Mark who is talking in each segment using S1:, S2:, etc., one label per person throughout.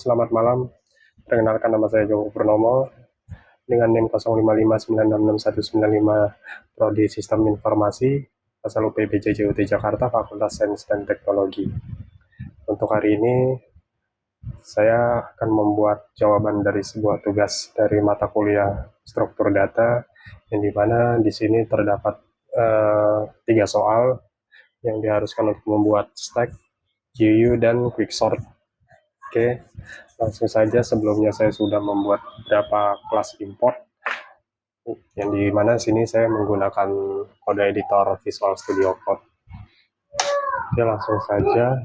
S1: selamat malam. Perkenalkan nama saya Joko Purnomo dengan NIM 0559666195 Prodi Sistem Informasi asal UPB JJUT Jakarta Fakultas Sains dan Teknologi. Untuk hari ini saya akan membuat jawaban dari sebuah tugas dari mata kuliah struktur data yang dimana di sini terdapat 3 soal yang diharuskan untuk membuat stack, GU, dan quicksort. Oke, langsung saja. Sebelumnya saya sudah membuat beberapa kelas import yang dimana sini saya menggunakan kode editor Visual Studio Code. Oke, langsung saja.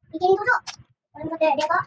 S2: Bikinin dulu. Kalau udah dia kok.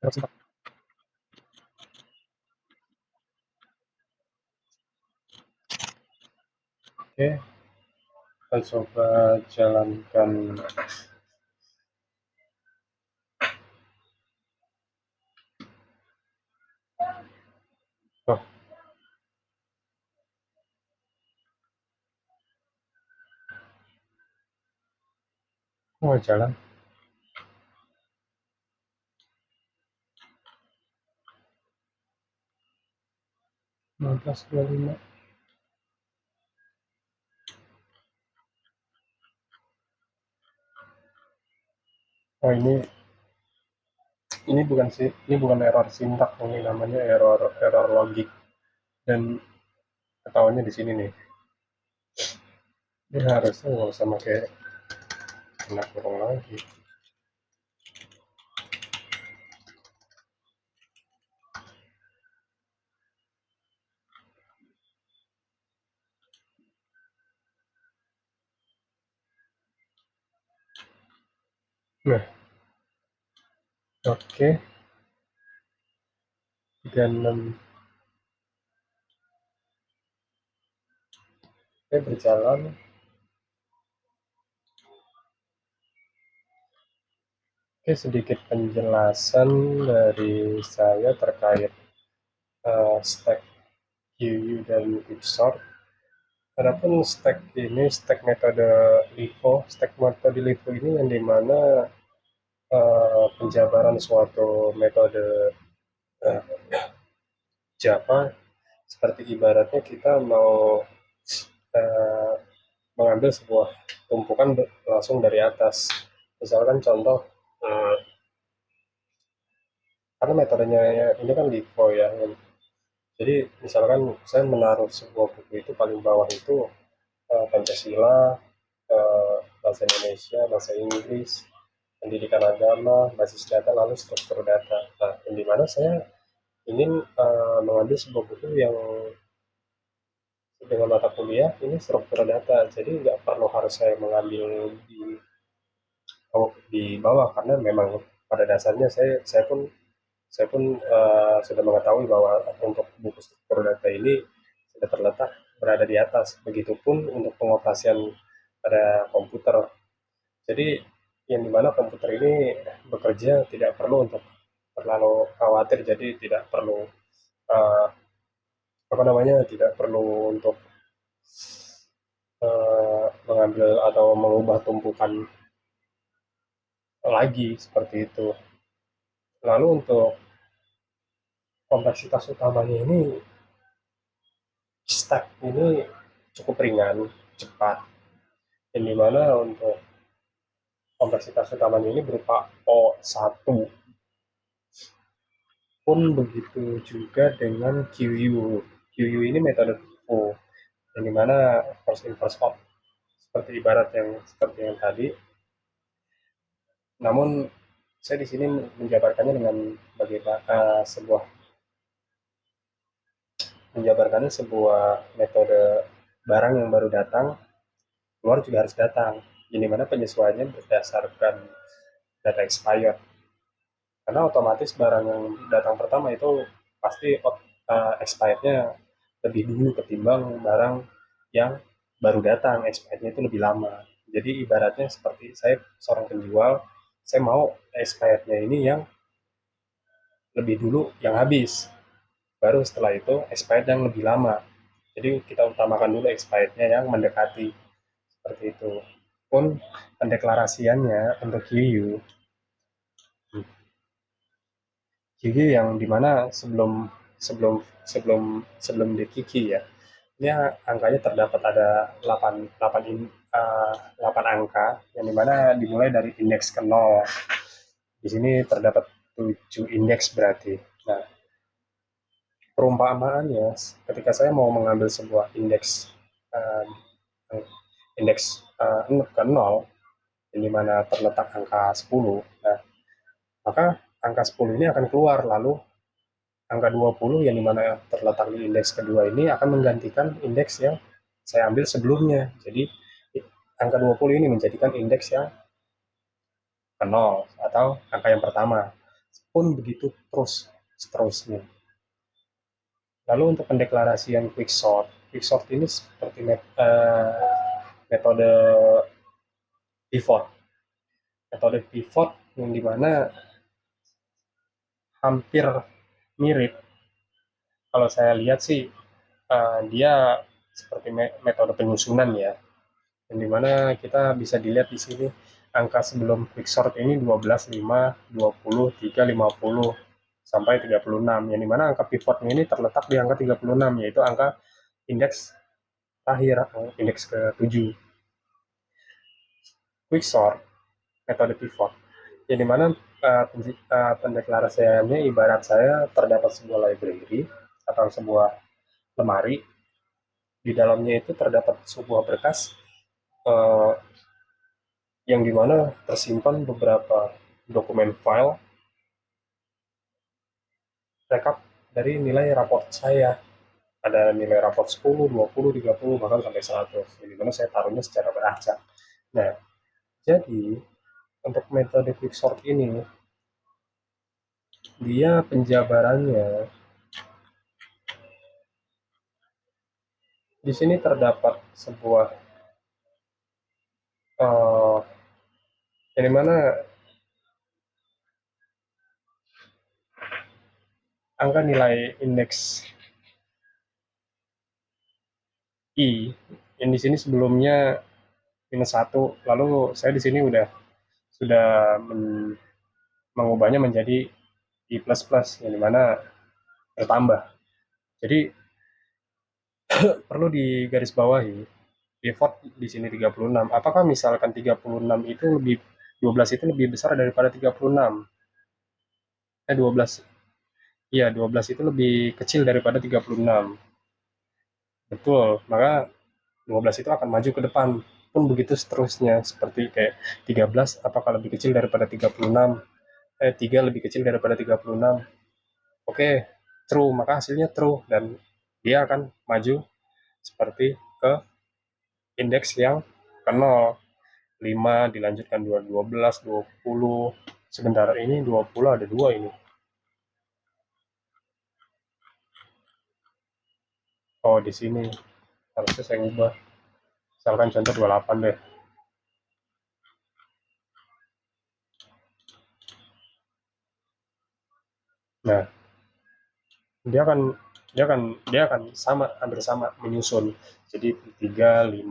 S1: Terus, oke, kita coba jalankan. Oh, mau jalan 15.25. Oh, ini bukan sih, ini bukan error sintak, ini namanya error error logik. Dan ketahuannya di sini nih, ini harusnya nggak usah pakai tanda kurung lagi. Nah, oke, 36. Oke, berjalan. Oke, sedikit penjelasan dari saya terkait stack QU dan Quicksort. Adapun stack metode LIFO ini yang dimana penjabaran suatu metode uh, Java seperti ibaratnya kita mau uh, mengambil sebuah tumpukan langsung dari atas. Misalkan contoh, uh, karena metodenya ini kan LIFO ya. Jadi misalkan saya menaruh sebuah buku itu paling bawah itu Pancasila, bahasa Indonesia, bahasa Inggris, pendidikan agama, basis data, lalu struktur data. Nah, di mana saya ingin mengambil sebuah buku yang dengan mata kuliah ini struktur data, jadi nggak perlu harus saya mengambil di bawah karena memang pada dasarnya saya pun sudah mengetahui bahwa untuk buku struktur data ini sudah terletak berada di atas. Begitupun untuk pengoperasian pada komputer. Jadi yang dimana komputer ini bekerja tidak perlu untuk terlalu khawatir, jadi tidak perlu uh, apa namanya, tidak perlu untuk mengambil atau mengubah tumpukan lagi seperti itu. Lalu untuk kompleksitas utamanya ini, stack ini cukup ringan, cepat, yang dimana untuk kompleksitas utamanya ini berupa O1. Pun begitu juga dengan QU. QU ini metode FIFO, yang dimana first in first out, seperti ibarat yang seperti yang tadi. Namun saya di sini menjabarkannya dengan bagaimana sebuah metode barang yang baru datang, keluar juga harus datang. Ini mana penyesuaiannya berdasarkan data expired. Karena otomatis barang yang datang pertama itu pasti expirednya lebih dulu ketimbang barang yang baru datang, expirednya itu lebih lama. Jadi ibaratnya seperti saya seorang penjual, saya mau expirednya ini yang lebih dulu yang habis, baru setelah itu expired yang lebih lama. Jadi kita utamakan dulu expirednya yang mendekati, seperti itu. Pun pendeklarasiannya untuk QQ yang dimana sebelum sebelum sebelum sebelum di Kiki ya, ini angkanya terdapat ada 8 8 8 angka yang dimana dimulai dari indeks ke 0. Di sini terdapat 7 indeks berarti. Nah, perumpamaannya ketika saya mau mengambil sebuah uh, indeks ke 0 yang dimana terletak angka 10. Nah, maka angka 10 ini akan keluar, lalu angka 20 yang dimana terletak di indeks kedua ini akan menggantikan indeks yang saya ambil sebelumnya. Jadi angka 20 ini menjadikan indeks yang ke 0 atau angka yang pertama. pun begitu terus seterusnya. Lalu untuk pendeklarasian quicksort ini seperti metode pivot. Metode pivot yang dimana hampir mirip, kalau saya lihat sih dia seperti metode penyusunan ya, yang dimana kita bisa dilihat di sini angka sebelum quicksort ini 12, 5, 20, 3, 50 sampai 36, yang dimana angka pivotnya ini terletak di angka 36, yaitu angka indeks terakhir, indeks ke-7. Quicksort, metode pivot, yang dimana pendeklarasiannya ibarat saya terdapat sebuah library atau sebuah lemari, di dalamnya itu terdapat sebuah berkas uh, yang dimana tersimpan beberapa dokumen file rekap dari nilai raport saya. Ada nilai raport 10, 20, 30, bahkan sampai 100, yang dimana saya taruhnya secara beracak. Nah, jadi untuk metode quicksort ini, dia penjabarannya di sini terdapat sebuah uh, yang dimana angka nilai indeks I yang di sini sebelumnya -1, lalu saya di sini sudah mengubahnya menjadi I plus plus, yang dimana bertambah. Jadi perlu digarisbawahi, pivot di sini 36. Apakah misalkan 36 itu lebih 12 itu lebih besar daripada 36? 12. Iya, 12 itu lebih kecil daripada 36. Betul, maka 12 itu akan maju ke depan. Pun begitu seterusnya, seperti kayak 13 apakah lebih kecil daripada 36? 3 lebih kecil daripada 36. Oke, true, maka hasilnya true, dan dia akan maju seperti ke indeks yang ke 0. 5 dilanjutkan 2, 12, 20. Sebentar, ini 20 ada 2 ini. Oh, di sini harusnya saya ubah. Misalkan contoh 28 deh. Nah, dia akan sama, hampir sama menyusun. Jadi 3, 5,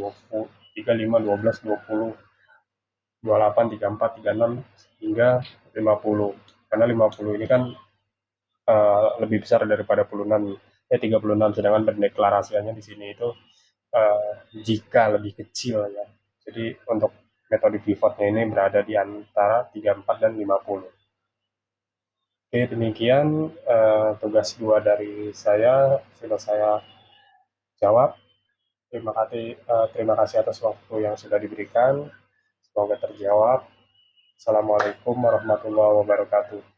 S1: 20, 3, 5, 12, 20, 28, 34, 36 hingga 50. Karena 50 ini kan lebih besar daripada 36, sedangkan pendeklarasiannya di sini itu jika lebih kecil ya. Jadi untuk metode pivotnya ini berada di antara 34 dan 50. Oke, demikian tugas 2 dari saya sudah saya jawab. Terima kasih atas waktu yang sudah diberikan. Semoga terjawab. Assalamualaikum warahmatullahi wabarakatuh.